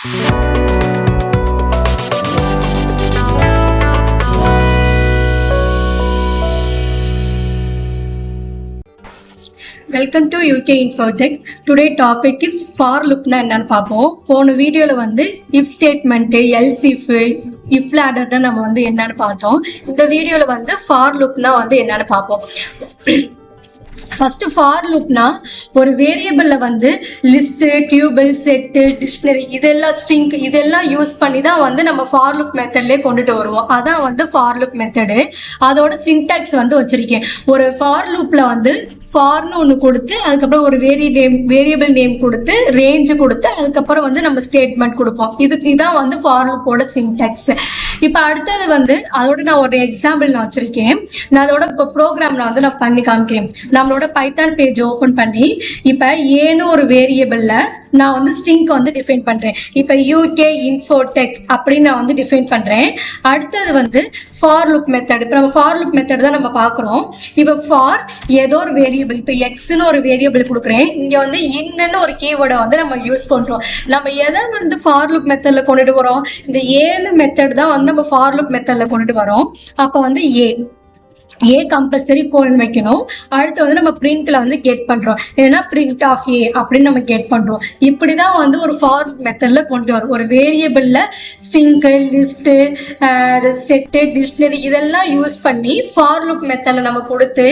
Welcome to UK Infotech. Today topic is for லுப்னா என்னன்னு பார்ப்போம். போன வீடியோவில் வந்து இஃப் ஸ்டேட்மெண்ட்டு, எல்ஸ் இஃப் லேடர்னு நம்ம வந்து என்னன்னு பார்த்தோம். இந்த வீடியோவில் வந்து ஃபார் லுப்னா வந்து என்னன்னு பார்ப்போம். ஃபர்ஸ்ட் ஃபார் லூப்னா ஒரு வேரியபிள்ல வந்து லிஸ்ட், டியூபிள், செட்டு, டிக்ஷனரி இதெல்லாம் ஸ்ட்ரிங் இதெல்லாம் யூஸ் பண்ணி தான் வந்து நம்ம ஃபார் லூப் மெத்தட்லேயே கொண்டுட்டு வருவோம். அதான் வந்து ஃபார் லூப் மெத்தடு. அதோட சின்டாக்ஸ் வந்து வச்சிருக்கேன். ஒரு ஃபார் லூப்ல வந்து ஃபார்னு ஒன்று கொடுத்து அதுக்கப்புறம் ஒரு வேரியபிள் நேம் கொடுத்து ரேஞ்சு கொடுத்து அதுக்கப்புறம் வந்து நம்ம ஸ்டேட்மெண்ட் கொடுப்போம். இதான் வந்து ஃபார் லூப்போட சின்டாக்ஸ். இப்போ அடுத்தது வந்து அதோட நான் ஒரு எக்ஸாம்பிள் நான் வச்சிருக்கேன். நான் அதோட இப்போ ப்ரோக்ராம்ல வந்து நான் பண்ணி காமிக்கிறேன். நம்மளோட பைத்தான் பேஜ் ஓப்பன் பண்ணி இப்போ ஏன்னு ஒரு வேரியபிள்ல நான் வந்து ஸ்ட்ரிங்க் வந்து டிஃபைன் பண்றேன். இப்போ யூகே இன்ஃபோடெக் அப்படின்னு நான் வந்து டிஃபைன் பண்றேன். அடுத்தது வந்து ஃபார் லூப் மெத்தட். இப்போ நம்ம ஃபார் லூப் மெத்தட் தான் நம்ம பார்க்குறோம். இப்போ ஃபார் ஏதோ ஒரு வேரியபிள், இப்போ எக்ஸ்ன்னு ஒரு வேரியபிள் கொடுக்குறேன். இங்க வந்து இன்னன்னு ஒரு கீவேர்டை வந்து நம்ம யூஸ் பண்றோம். நம்ம எதை வந்து ஃபார் லூப் மெத்தட்ல கொண்டுட்டு வரோம்? இந்த ஏன்னு மெத்தட் தான் வந்து நம்ம ஃபார் லூப் மெத்தட்ல கொண்டுட்டு வரோம். அப்போ வந்து ஏ கம்பல்சரி கோலன் வைக்கணும். அடுத்து வந்து நம்ம பிரிண்ட்ல வந்து கெட் பண்றோம். ஏன்னா பிரிண்ட் ஆஃப் ஏ அப்படின்னு நம்ம கெட் பண்றோம். இப்படிதான் வந்து ஒரு ஃபார் மெத்தட்ல கொண்டு வரும். ஒரு வேரியபிள்ல ஸ்ட்ரிங், லிஸ்ட், செட்டு, டிக்ஷனரி இதெல்லாம் யூஸ் பண்ணி ஃபார் லூப் மெத்தட்ல நம்ம கொடுத்து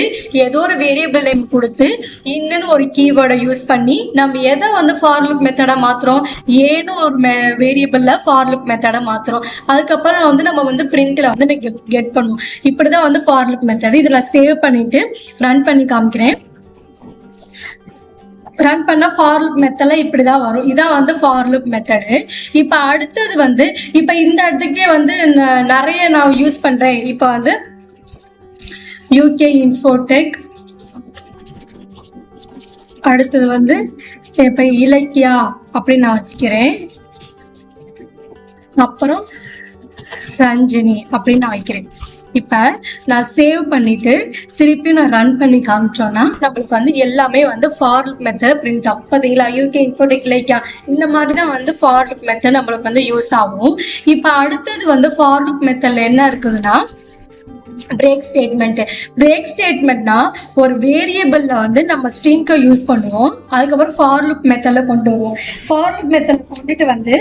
ஏதோ ஒரு வேரியபிள் நேம் கொடுத்து இன்னும் ஒரு கீவேர்டை யூஸ் பண்ணி நம்ம எதை வந்து ஃபார் லூப் மெத்தடா மாத்துறோம்? ஏன்னு ஒரு வேரியபிள்ல ஃபார் லூப் மெத்தடா மாத்துறோம். அதுக்கப்புறம் வந்து நம்ம வந்து பிரிண்ட்ல வந்து கெட் பண்ணுவோம். இப்படிதான் வந்து ஃபார் லூப் மெத்தட். இதுல சேவ் பண்ணிட்டு ரன் பண்ணி காமிக்கிறேன். ரன் பண்ண ஃபார் லூப் மெத்தட்ல இப்படிதான் வரும். இதான் வந்து ஃபார் லூப் மெத்தடு. இப்ப அடுத்தது வந்து இப்ப இந்த இடத்துக்கே வந்து நிறைய நான் யூஸ் பண்றேன். இப்ப வந்து யூகே இன்ஃபோடெக், அடுத்தது வந்து இப்ப இலக்கியா அப்படின்னு நான் வைக்கிறேன். அப்புறம் ரஞ்சினி அப்படின்னு நான் வைக்கிறேன். இப்ப நான் சேவ் பண்ணிட்டு திருப்பி நான் ரன் பண்ணி காமிச்சோம்னா நம்மளுக்கு வந்து எல்லாமே வந்து ஃபார் லூப் மெத்தட் பிரிண்ட் ஆகும். பார்த்தீங்களா? யூகே இன்ஃபோடெக் லைக்கா இந்த மாதிரி தான் வந்து ஃபார் லூப் மெத்தட் நம்மளுக்கு வந்து யூஸ் ஆகும். இப்ப அடுத்தது வந்து ஃபார் லூப் மெத்தட்ல என்ன இருக்குதுன்னா பிரேக் ஸ்டேட்மெண்ட். பிரேக் ஸ்டேட்மெண்ட்னா ஒரு வேரியபிள்ல வந்து நம்ம ஸ்ட்ரிங்கை யூஸ் பண்ணுவோம். அதுக்கப்புறம் ஃபார் லூப் மெத்தட்ல கொண்டு வருவோம். ஃபார் லூப் மெத்தட் கொண்டுட்டு வந்து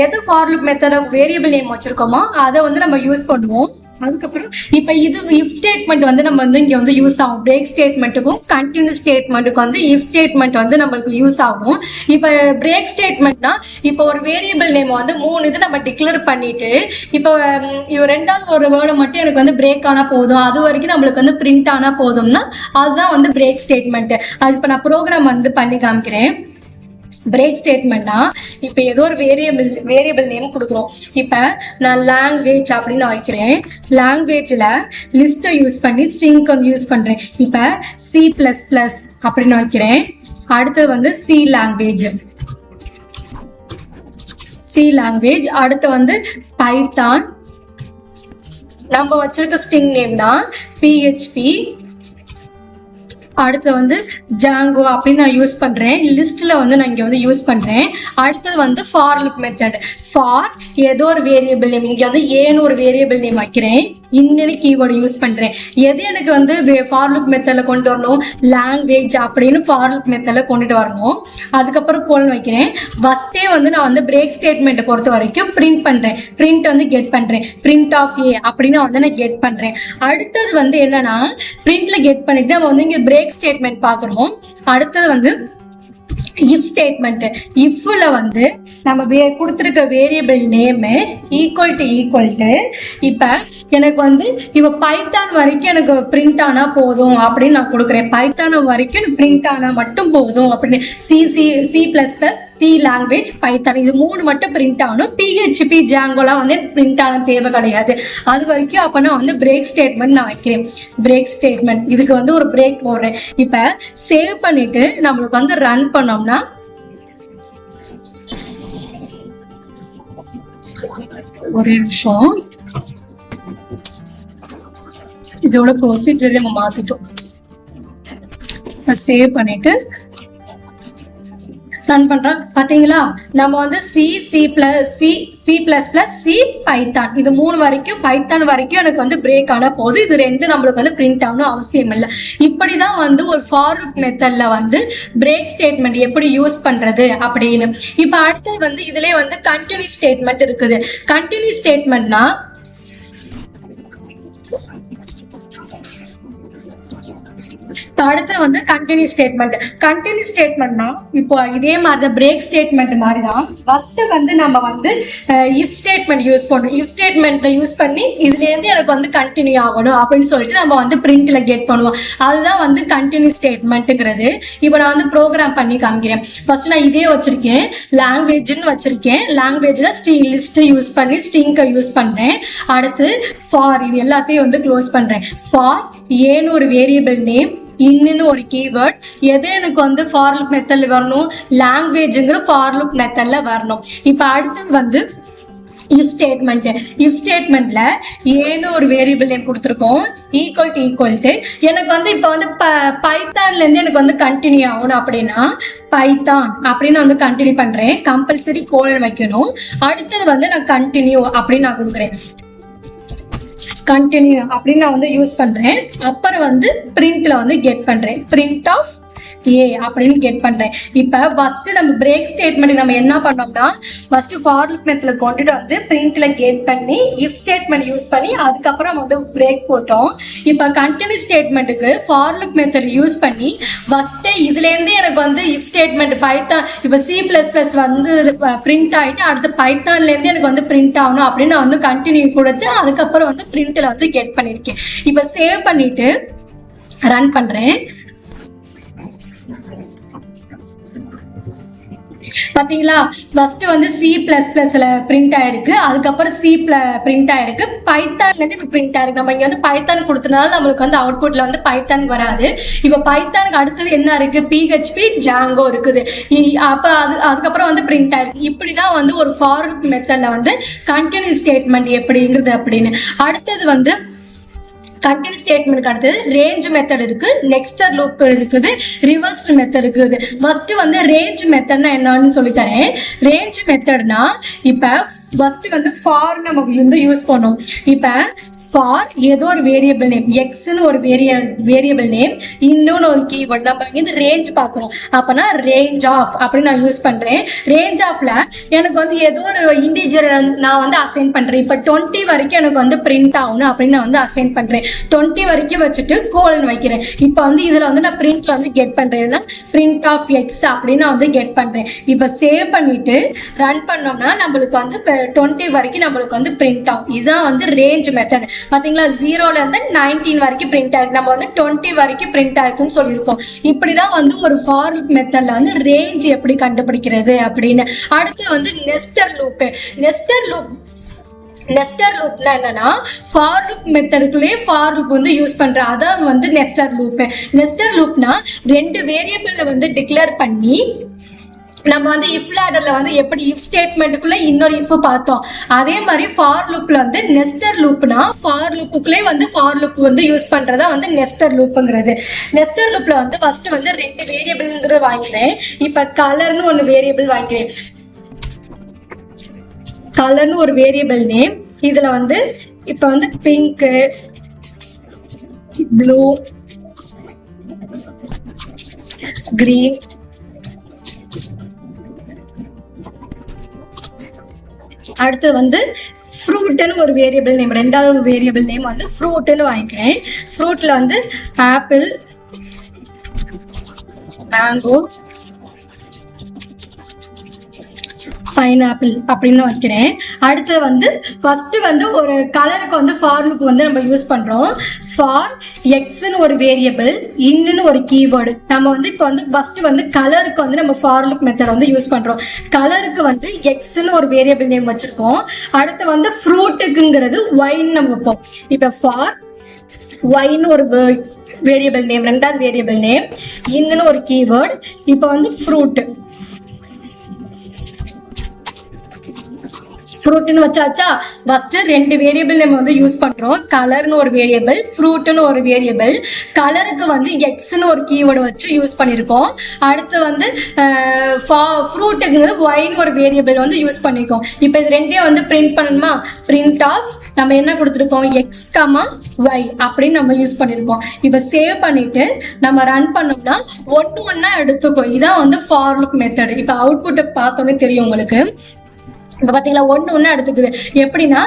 எது ஃபார் லூப் மெத்தட வேரியபிள் நேம் வச்சிருக்கோமோ அதை வந்து நம்ம யூஸ் பண்ணுவோம். அதுக்கப்புறம் இப்ப இது இஃப் ஸ்டேட்மெண்ட் வந்து நம்ம வந்து இங்க வந்து யூஸ் ஆகும். பிரேக் ஸ்டேட்மெண்ட்டுக்கும் கண்டினியூ ஸ்டேட்மெண்ட்டுக்கும் வந்து இஃப் ஸ்டேட்மெண்ட் வந்து நம்மளுக்கு யூஸ் ஆகும். இப்ப பிரேக் ஸ்டேட்மெண்ட்னா இப்போ ஒரு வேரியபிள் நேம் வந்து 3 இது நம்ம டிக்ளேர் பண்ணிட்டு இப்போ ரெண்டாவது ஒரு வேர்டு மட்டும் எனக்கு வந்து பிரேக் ஆனா போதும், அது வரைக்கும் நம்மளுக்கு வந்து பிரிண்ட் ஆனா போதும்னா அதுதான் வந்து பிரேக் ஸ்டேட்மெண்ட். அது இப்ப நான் ப்ரோக்ராம் வந்து பண்ணி காமிக்கிறேன். பிரேக் ஸ்டேட்மெண்ட்னா இப்போ ஏதோ ஒரு வேரியபிள் நேம் கொடுக்குறோம். இப்போ நான் லாங்குவேஜ் அப்படின்னு வைக்கிறேன். லாங்குவேஜில் லிஸ்ட்டை யூஸ் பண்ணி ஸ்ட்ரிங் வந்து யூஸ் பண்ணுறேன். இப்போ C++ அப்படின்னு வைக்கிறேன். அடுத்தது வந்து சி லாங்குவேஜ். அடுத்து வந்து பைத்தான். நம்ம வச்சிருக்க ஸ்ட்ரிங் நேம் தான் PHP. அடுத்து வந்து ஜாங்கோ அப்படின்னு நான் யூஸ் பண்றேன். லிஸ்ட்ல வந்து நான் இங்க வந்து யூஸ் பண்றேன். அடுத்தது வந்து ஃபார் லூப் மெத்தட். ஃபார் ஏதோ ஒரு வேரியபிள் நேம், இங்க வந்து ஏன்னு ஒரு வேரியபிள் நேம் வைக்கிறேன். இன்னொரு கீவேர்டு யூஸ் பண்றேன். எது எனக்கு வந்து ஃபார் லூப் மெத்தட்ல கொண்டு வரணும்? லாங்குவேஜ் அப்படின்னு ஃபார் லூப் மெத்தட்ல கொண்டுட்டு வரணும். அதுக்கப்புறம் கோலன் வைக்கிறேன். ஃபர்ஸ்டே வந்து நான் வந்து பிரேக் ஸ்டேட்மெண்ட் பொறுத்த வரைக்கும் பிரிண்ட் பண்றேன். பிரிண்ட் வந்து கெட் பண்றேன். பிரிண்ட் ஆஃப் ஏ அப்படின்னு வந்து நான் கெட் பண்றேன். அடுத்தது வந்து என்னன்னா பிரிண்ட்ல கெட் பண்ணிட்டு நம்ம வந்து இங்க பிரேக் ஸ்டேட்மெண்ட் பார்க்குறோம். அடுத்தது வந்து இஃப் ஸ்டேட்மெண்ட். இஃப்ல வந்து நம்ம கொடுத்துருக்க வேரியபிள் நேமு ஈக்குவல் டு இப்போ எனக்கு வந்து இப்போ பைத்தான் வரைக்கும் எனக்கு பிரிண்ட் ஆனா போதும் அப்படின்னு நான் கொடுக்குறேன். பைத்தான் வரைக்கும் பிரிண்ட் ஆனா மட்டும் போதும் அப்படின்னு. C++, சி லாங்குவேஜ், பைத்தான் இது 3 மட்டும் பிரிண்ட் ஆகணும். PHP, ஜாங்கோலாம் வந்து பிரிண்ட் ஆன தேவை கிடையாது. அது வரைக்கும் அப்ப நான் வந்து பிரேக் ஸ்டேட்மெண்ட் நான் வைக்கிறேன். பிரேக் ஸ்டேட்மெண்ட் இதுக்கு வந்து ஒரு பிரேக் போடுறேன். இப்ப சேவ் பண்ணிட்டு நம்மளுக்கு வந்து ரன் பண்ணோம்னா ஒரு நிமிஷம், இதோட ப்ரொசீஜர் நம்ம மாத்திட்டோம். சேவ் பண்ணிட்டு ரன் பண்றோம். பாத்தீங்களா, நம்ம வந்து C++, பைத்தான் இது 3 வரைக்கும், பைத்தான் வரைக்கும் எனக்கு வந்து பிரேக் ஆன போது இது 2 நம்மளுக்கு வந்து பிரிண்ட் ஆகணும் அவசியம் இல்லை. இப்படிதான் வந்து ஒரு ஃபார் லூப் மெத்தட்ல வந்து பிரேக் ஸ்டேட்மெண்ட் எப்படி யூஸ் பண்றது அப்படின்னு. இப்ப அடுத்தது வந்து இதுலயே வந்து கண்டினியூ ஸ்டேட்மெண்ட் இருக்குது. கண்டினியூ ஸ்டேட்மெண்ட்னா அடுத்து வந்து கண்டினியூ ஸ்டேட்மெண்ட். கண்டினியூ ஸ்டேட்மெண்ட்னா இப்போ இதே மாதிரி பிரேக் ஸ்டேட்மெண்ட் மாதிரி தான். ஃபர்ஸ்ட் வந்து நம்ம வந்து இஃப் ஸ்டேட்மெண்ட் யூஸ் பண்ணணும். இஃப் ஸ்டேட்மெண்ட்ல யூஸ் பண்ணி இதுல இருந்து எனக்கு வந்து கண்டினியூ ஆகணும் அப்படின்னு சொல்லிட்டு நம்ம வந்து பிரிண்ட்ல கெட் பண்ணுவோம். அதுதான் வந்து கண்டினியூ ஸ்டேட்மெண்ட்ங்கிறது. இப்போ நான் வந்து ப்ரோக்ராம் பண்ணி காமிக்கிறேன். ஃபர்ஸ்ட் நான் இதே வச்சிருக்கேன், லாங்குவேஜ்னு வச்சிருக்கேன். லாங்குவேஜ்ல லிஸ்ட் யூஸ் பண்ணி ஸ்ட்ரிங்கை யூஸ் பண்றேன். அடுத்து ஃபார் இது எல்லாத்தையும் வந்து க்ளோஸ் பண்றேன். ஃபார் ஏன்னு ஒரு வேரியபிள் நேம், இன்னுன்னு ஒரு கீவேர்ட். எது எனக்கு வந்து ஃபார் லூப் மெத்தட்ல வரணும், லாங்குவேஜ்ங்கிற ஃபார் லூப் மெத்தட்ல வரணும். இப்ப அடுத்தது வந்து இஃப் ஸ்டேட்மெண்ட். இஃப் ஸ்டேட்மெண்ட்ல ஏன்னு ஒரு வேரியபிள் நேம் கொடுத்துருக்கோம், ஈக்குவல் டு எனக்கு வந்து இப்போ வந்து பைத்தான்ல இருந்து எனக்கு வந்து கண்டினியூ ஆகணும் அப்படின்னா பைத்தான் அப்படின்னு வந்து கண்டினியூ பண்றேன். கம்பல்சரி கோலன் வைக்கணும். அடுத்தது வந்து நான் கண்டினியூ அப்படின்னு நான் கொடுக்குறேன். கண்டினியூ அப்படின்னு நான் வந்து யூஸ் பண்றேன். அப்புறம் வந்து பிரிண்ட்ல வந்து கெட் பண்றேன். பிரிண்ட் ஆஃப் ஏ அப்படின்னு கெட் பண்றேன். இப்ப ஃபர்ஸ்ட் நம்ம பிரேக் ஸ்டேட்மெண்ட் நம்ம என்ன பண்ணோம்னா, ஃபர்ஸ்ட் ஃபார் லூப் மெத்தட்ல கொண்டுட்டு வந்து பிரிண்ட்ல கெட் பண்ணி இஃப் ஸ்டேட்மெண்ட் யூஸ் பண்ணி அதுக்கப்புறம் வந்து பிரேக் போட்டோம். இப்ப கண்டினியூ ஸ்டேட்மெண்ட்டுக்கு ஃபார் லூப் மெத்தட் யூஸ் பண்ணி ஃபர்ஸ்ட் இதுல இருந்து எனக்கு வந்து இஃப் ஸ்டேட்மெண்ட் பைத்தான் இப்ப C++ வந்து பிரிண்ட் ஆயிட்டு அடுத்து பைத்தான்ல இருந்து எனக்கு வந்து பிரிண்ட் ஆகணும் அப்படின்னு நான் வந்து கண்டினியூ கொடுத்து அதுக்கப்புறம் வந்து பிரிண்ட்ல வந்து கெட் பண்ணிருக்கேன். இப்ப சேவ் பண்ணிட்டு ரன் பண்றேன். பாத்தீங்களா, ஃபர்ஸ்ட் வந்து C++ல பிரிண்ட் ஆயிருக்கு, அதுக்கப்புறம் C பிரிண்ட் ஆயிருக்கு, பைத்தான்ல இருந்து இப்ப பிரிண்ட் ஆயிருக்கு. நம்ம இங்க வந்து பைத்தான் கொடுத்தனால நம்மளுக்கு வந்து அவுட்புட்ல வந்து பைத்தான் வராது. இப்ப பைத்தானுக்கு அடுத்தது என்ன இருக்கு, PHP ஜாங்கோ இருக்குது. அப்ப அதுக்கப்புறம் வந்து பிரிண்ட் ஆயிருக்கு. இப்படிதான் வந்து ஒரு ஃபார் மெத்தட்ல வந்து கண்டினியூ ஸ்டேட்மெண்ட் எப்படிங்கிறது அப்படின்னு. அடுத்தது வந்து கண்டினியூ ஸ்டேட்மெண்ட் அடுத்தது ரேஞ்ச் மெத்தட் இருக்கு, நெக்ஸ்டர் லூப் இருக்குது, ரிவர்ஸ் மெத்தட் இருக்குது. ஃபர்ஸ்ட் வந்து ரேஞ்ச் மெத்தட்னா என்னன்னு சொல்லி தரேன். ரேஞ்ச் மெத்தட்னா இப்ப ஃபர்ஸ்ட் வந்து ஃபார் நமக்கு வந்து யூஸ் பண்ணோம். இப்ப ஃபார் ஏதோ ஒரு வேரியபிள் நேம், எக்ஸ்னு ஒரு வேரியபிள் நேம், இன்னொன்னு ஒரு கீவேர்ட். நம்ம இங்க ரேஞ்ச் பாக்குறோம். அப்பனா ரேஞ்ச் ஆஃப் அப்படின்னு நான் யூஸ் பண்றேன். ரேஞ்ச் ஆஃப்ல எனக்கு வந்து ஏதோ ஒரு இன்டிஜர் நான் வந்து அசைன் பண்றேன். இப்ப 20 வரைக்கும் எனக்கு வந்து பிரிண்ட் ஆகணும் அப்படின்னு நான் வந்து அசைன் பண்றேன். 20 வரைக்கும் வச்சுட்டு கோலன் வைக்கிறேன். இப்ப வந்து இதுல வந்து நான் பிரிண்ட்ல வந்து கெட் பண்றேன்னா பிரிண்ட் ஆஃப் எக்ஸ் அப்படின்னு நான் வந்து கெட் பண்றேன். இப்ப சேவ் பண்ணிட்டு ரன் பண்ணோம்னா நம்மளுக்கு வந்து 20 வரைக்கும் நம்மளுக்கு வந்து பிரிண்ட் ஆகும். இதுதான் வந்து ரேஞ்ச் மெத்தட். பாத்தீங்களா, 0ல இருந்து 19 வரைக்கும் பிரிண்ட் ஆயிருக்கு. நம்ம வந்து 20 வரைக்கும் பிரிண்ட் ஆயிருக்குன்னு சொல்லியிருக்கோம். இப்படிதான் வந்து ஒரு ஃபார் லூப் மெத்தட்ல வந்து ரேஞ்ச் எப்படி கண்டுபிடிக்கிறது அப்படின்னு. அடுத்து வந்து நெஸ்டர் லூப். நெஸ்டர் லூப்னா என்னன்னா ஃபார் லூப் மெத்தடுக்குள்ளேயே ஃபார் லூப் வந்து யூஸ் பண்ற, அதான் வந்து நெஸ்டர் லூப். நெஸ்டர் லூப்னா 2 வேரியபிள்ல வந்து டிக்ளேர் பண்ணி நம்ம வந்து இஃப் லேடர்ல வந்து எப்படி இஃப் ஸ்டேட்மெண்ட்டுக்குள்ள இன்னொரு இஃப் பார்த்தோம், அதே மாதிரி ஃபார் லூப்ல வந்து நெஸ்டர் லூப்னா ஃபார் லூப்புக்குள்ளே வந்து ஃபார் லூப் வந்து யூஸ் பண்றதா வந்து நெஸ்டர் லூப்ங்கிறது. நெஸ்டர் லூப்ல வந்து ஃபர்ஸ்ட் வந்து 2 வேரியபிள்ங்கிறது வாங்கினேன். இப்ப கலர்னு ஒன்னு வேரியபிள் வாங்கிக்கிறேன். கலர்னு ஒரு வேரியபிள் நேம். இதுல வந்து இப்ப வந்து பிங்க், ப்ளூ, கிரீன், அடுத்து வந்து ஃப்ரூட்னு ஒரு வேரியபிள் நேம், 2வது வேரியபிள் நேம் வந்து ஃப்ரூட்னு வாங்கிக்கிறேன். ஃப்ரூட்ல வந்து ஆப்பிள், மேங்கோ, பைனாப்பிள் அப்படின்னு வைக்கிறேன். அடுத்து வந்து ஃபர்ஸ்ட் வந்து ஒரு கலருக்கு வந்து ஃபார் லூப் வந்து நம்ம யூஸ் பண்றோம். ஃபார் எக்ஸ்னு ஒரு வேரியபிள், இன்னுன்னு ஒரு கீவேர்டு. நம்ம வந்து இப்போ வந்து ஃபர்ஸ்ட் வந்து கலருக்கு வந்து நம்ம ஃபார் லூப் மெத்தட் வந்து யூஸ் பண்றோம். கலருக்கு வந்து எக்ஸ்னு ஒரு வேரியபிள் நேம் வச்சிருக்கோம். அடுத்து வந்து ஃப்ரூட்டுக்குங்கிறது ஒய்ன்னு நம்ம வைப்போம். இப்போ ஃபார் ஒய்ன்னு ஒரு வேரியபிள் நேம், 2வது வேரியபிள் நேம், இன்னுன்னு ஒரு கீவேர்டு. இப்போ வந்து ஃப்ரூட் ஃப்ரூட்னு வச்சாச்சா. ஃபர்ஸ்ட் ரெண்டு வேரியபிள் நம்ம வந்து யூஸ் பண்றோம். கலர்னு ஒரு வேரியபிள், ஃப்ரூட்னு ஒரு வேரியபிள். கலருக்கு வந்து எக்ஸ்னு ஒரு கீவேர்டு வச்சு யூஸ் பண்ணிருக்கோம். அடுத்து வந்து ஃப்ரூட்டுக்கு ஒய்னு ஒரு வேரியபிள் வந்து யூஸ் பண்ணிருக்கோம். இப்போ இது ரெண்டையும் வந்து பிரிண்ட் பண்ணணுமா? பிரிண்ட் ஆஃப் நம்ம என்ன கொடுத்துருக்கோம்? எக்ஸ் கமா ஒய் அப்படின்னு நம்ம யூஸ் பண்ணிருக்கோம். இப்போ சேவ் பண்ணிட்டு நம்ம ரன் பண்ணோம்னா ஒன்னா எடுத்துக்கோ. இதான் வந்து ஃபார் லூப் மெத்தட். இப்போ அவுட்புட்டை பார்த்தோன்னே தெரியும் உங்களுக்கு. இப்போ பார்த்தீங்களா, ஒன்று எடுத்துக்குது. எப்படின்னா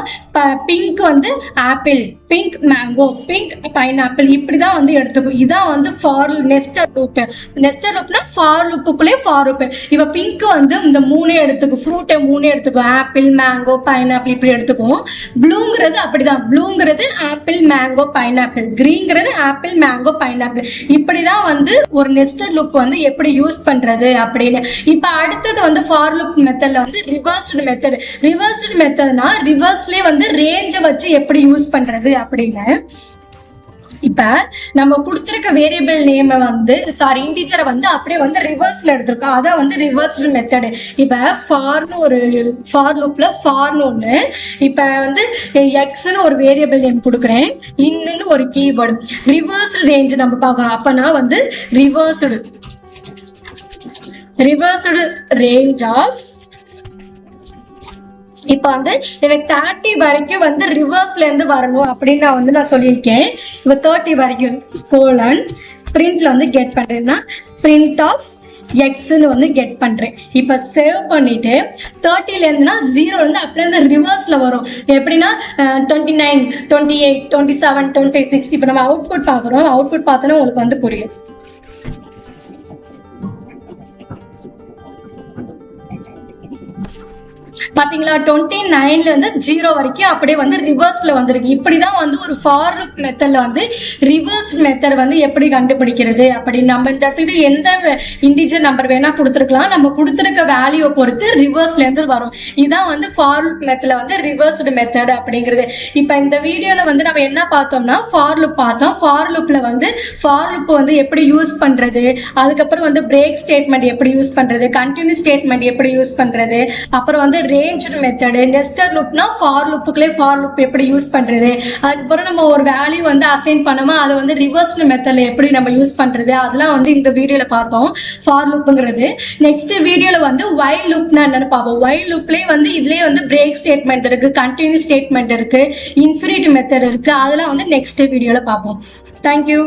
பிங்க் வந்து apple, pink mango, pink pineapple, இப்படிதான் வந்து எடுத்துக்கும். இதான் வந்து ஃபார் நெஸ்டர் லூப். நெஸ்டர் லூப்னா ஃபார் லூப்புக்குள்ளே ஃபார் லூப். இப்போ பிங்க் வந்து இந்த மூணே எடுத்துக்கும், ஃப்ரூட்டை மூணே எடுத்துக்கும், ஆப்பிள் மேங்கோ பைனாப்பிள் இப்படி எடுத்துக்கும். ப்ளூங்கிறது அப்படிதான், ப்ளூங்கிறது ஆப்பிள் மேங்கோ பைனாப்பிள், கிரீன்ங்கிறது ஆப்பிள் மேங்கோ பைனாப்பிள். இப்படிதான் வந்து ஒரு நெஸ்டர் லூப் வந்து எப்படி யூஸ் பண்றது அப்படின்னு. இப்போ அடுத்தது வந்து ஃபார் லூப் மெத்தட்ல வந்து ரிவர்ஸ்டு மெத்தட். ரிவர்ஸ்டு மெத்தட்னா ரிவர்ஸ்லயே வந்து ரேஞ்சை வச்சு எப்படி யூஸ் பண்றது அப்படின்னு. இப்ப நம்ம கொடுத்திருக்க வேரியபிள் நேம் வந்து இன்டிஜரை வந்து அப்படியே வந்து ரிவர்ஸ்ல எடுத்திருக்கோம். அதான் வந்து ரிவர்ஸ்டு மெத்தட். இப்ப ஃபார்னு ஒரு ஃபார் லூப்ல ஃபார்னு ஒண்ணு, இப்ப வந்து எக்ஸ்னு ஒரு வேரியபிள் நேம் கொடுக்குறேன், இன்னுன்னு ஒரு கீவேர்டு. ரிவர்ஸ்டு ரேஞ்ச் நம்ம பார்க்கணும். அப்பனா வந்து ரிவர்ஸ்டு ரேஞ்ச் ஆஃப், இப்போ வந்து எனக்கு 30 வரைக்கும் வந்து ரிவர்ஸ்ல இருந்து வரணும் அப்படின்னு நான் சொல்லியிருக்கேன். இப்போ 30 வரைக்கும் கோலன் பிரிண்ட்ல வந்து கெட் பண்றேன்னா பிரிண்ட் ஆஃப் எக்ஸ்ன்னு வந்து கெட் பண்றேன். இப்போ சேவ் பண்ணிட்டு 30ல இருந்துன்னா 0 இருந்து அப்படியே வந்து ரிவர்ஸ்ல வரும். எப்படின்னா 29, 28, 27, 26. இப்போ நம்ம அவுட்புட் பார்க்குறோம். அவுட்புட் பார்த்தோன்னா உங்களுக்கு வந்து புரியும். பாத்தீங்களா, 29ல இருந்து 0 வரைக்கும் அப்படியே வந்து ரிவர்ஸ்ல வந்திருக்கு. இப்படிதான் வந்து ஒரு ஃபார் லூப் மெத்தட்ல வந்து ரிவர்ஸ் மெத்தட் வந்து எப்படி கண்டுபிடிக்கிறது அப்படின்னு. நம்ம இந்த இடத்துக்கு எந்த இன்டிஜர் நம்பர் வேணா கொடுத்துருக்கலாம். நம்ம கொடுத்துருக்க வேல்யூவை பொறுத்து ரிவர்ஸ்ல இருந்து வரும். இதான் வந்து ஃபார் லூப் மெத்தட்ல வந்து ரிவர்ஸ்டு மெத்தட் அப்படிங்கிறது. இப்ப இந்த வீடியோல வந்து நம்ம என்ன பார்த்தோம்னா ஃபார் லூப் பார்த்தோம். ஃபார் லூப்ல வந்து ஃபார் லூப் வந்து எப்படி யூஸ் பண்றது, அதுக்கப்புறம் வந்து பிரேக் ஸ்டேட்மெண்ட் எப்படி யூஸ் பண்றது, கண்டினியூ ஸ்டேட்மெண்ட் எப்படி யூஸ் பண்றது, அப்புறம் வந்து ரேஞ்ச்டு மெத்தட், நெஸ்டர் லூப்னா ஃபார் லூப்புக்குள்ளே ஃபார் லூப் எப்படி யூஸ் பண்றது, அதுக்கப்புறம் நம்ம ஒரு வேல்யூ வந்து அசைன் பண்ணோமா அதை வந்து ரிவர்ஸ்டு மெத்தட்ல எப்படி நம்ம யூஸ் பண்றது, அதெல்லாம் வந்து இந்த வீடியோல பார்த்தோம் ஃபார் லூப்புங்கிறது. நெக்ஸ்ட் வீடியோல வந்து வைல் லூப்னா என்னன்னு பார்ப்போம். வைல் லூப்லயே வந்து இதுலயே வந்து பிரேக் ஸ்டேட்மெண்ட் இருக்கு, கண்டினியூ ஸ்டேட்மெண்ட் இருக்கு, இன்ஃபினிட் மெத்தட் இருக்கு. அதெல்லாம் வந்து நெக்ஸ்ட் வீடியோல பார்ப்போம். தேங்க்யூ.